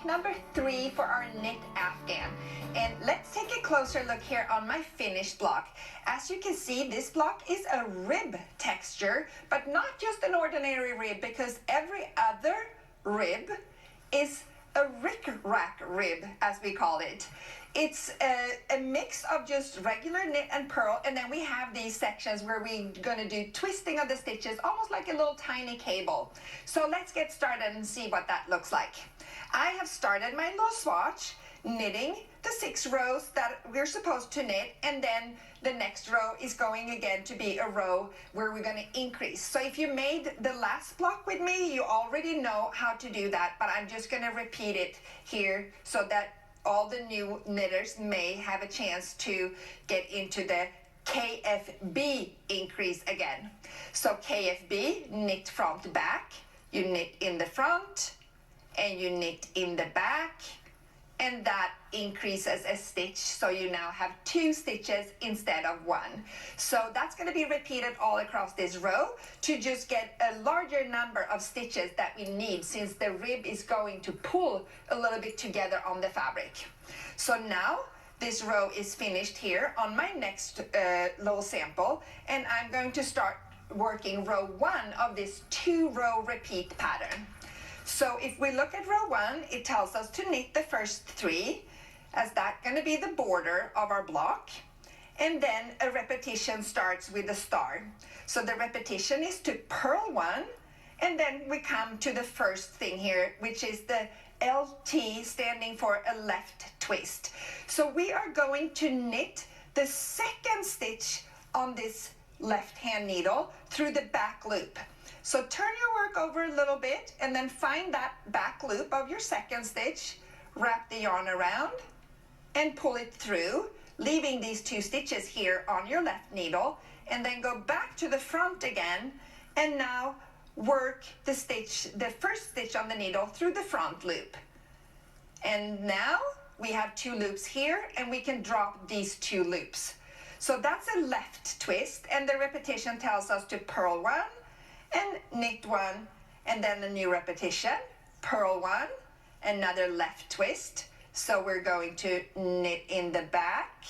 block number 3 for our knit afghan. And let's take a closer look here on my finished block. As you can see, this block is a rib texture, but not just an ordinary rib, because every other rib is a rick-rack rib, as we call it. It's a mix of just regular knit and purl, and then we have these sections where we're going to do twisting of the stitches, almost like a little tiny cable. So let's get started and see what that looks like. I have started my little swatch knitting the 6 rows that we're supposed to knit, and then the next row is going again to be a row where we're going to increase. So if you made the last block with me, you already know how to do that, but I'm just going to repeat it here so that all the new knitters may have a chance to get into the KFB increase again. So KFB, knit front back, you knit in the front and you knit in the back, and that increases a stitch, so you now have 2 stitches instead of 1. So that's going to be repeated all across this row to just get a larger number of stitches that we need, since the rib is going to pull a little bit together on the fabric. So now this row is finished here on my next little sample, and I'm going to start working row 1 of this 2-row repeat pattern. So if we look at row 1, it tells us to knit the first 3, as that's going to be the border of our block. And then a repetition starts with a star. So the repetition is to purl 1, and then we come to the first thing here, which is the LT, standing for a left twist. So we are going to knit the second stitch on this left hand needle through the back loop. So turn your work over a little bit and then find that back loop of your second stitch, wrap the yarn around and pull it through, leaving these 2 stitches here on your left needle, and then go back to the front again and now work the first stitch on the needle through the front loop. And now we have 2 loops here, and we can drop these 2 loops. So that's a left twist, and the repetition tells us to purl 1 and knit 1, and then a new repetition, purl 1, another left twist. So we're going to knit in the back,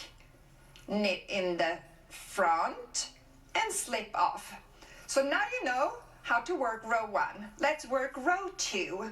knit in the front, and slip off. So now you know how to work row 1. Let's work row 2.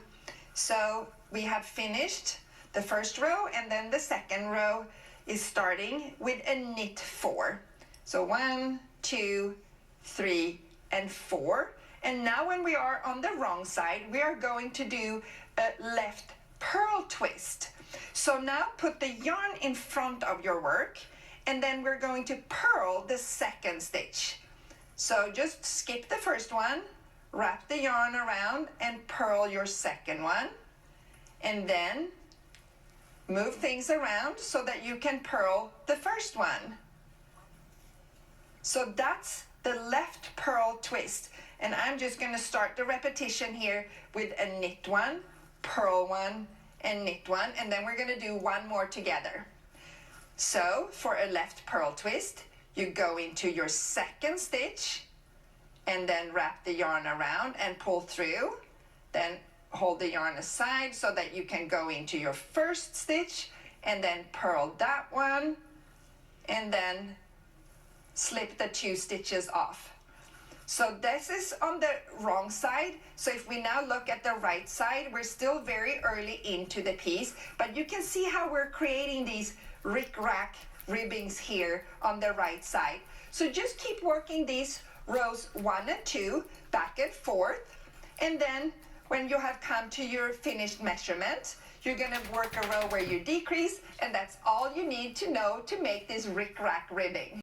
So we have finished the first row, and then the second row is starting with a knit 4. So 1, 2, 3, and 4. And now when we are on the wrong side, we are going to do a left purl twist. So now put the yarn in front of your work, and then we're going to purl the second stitch. So just skip the first one, wrap the yarn around and purl your second one, and then move things around so that you can purl the first one. So that's the left purl twist. And I'm just going to start the repetition here with a knit 1, purl 1, and knit 1, and then we're going to do 1 more together. So for a left purl twist, you go into your second stitch and then wrap the yarn around and pull through. Then hold the yarn aside so that you can go into your first stitch and then purl that one, and then slip the 2 stitches off. So this is on the wrong side. So if we now look at the right side, we're still very early into the piece, but you can see how we're creating these rick-rack ribbings here on the right side. So just keep working these rows 1 and 2 back and forth, and then when you have come to your finished measurement, you're going to work a row where you decrease, and that's all you need to know to make this rick-rack ribbing.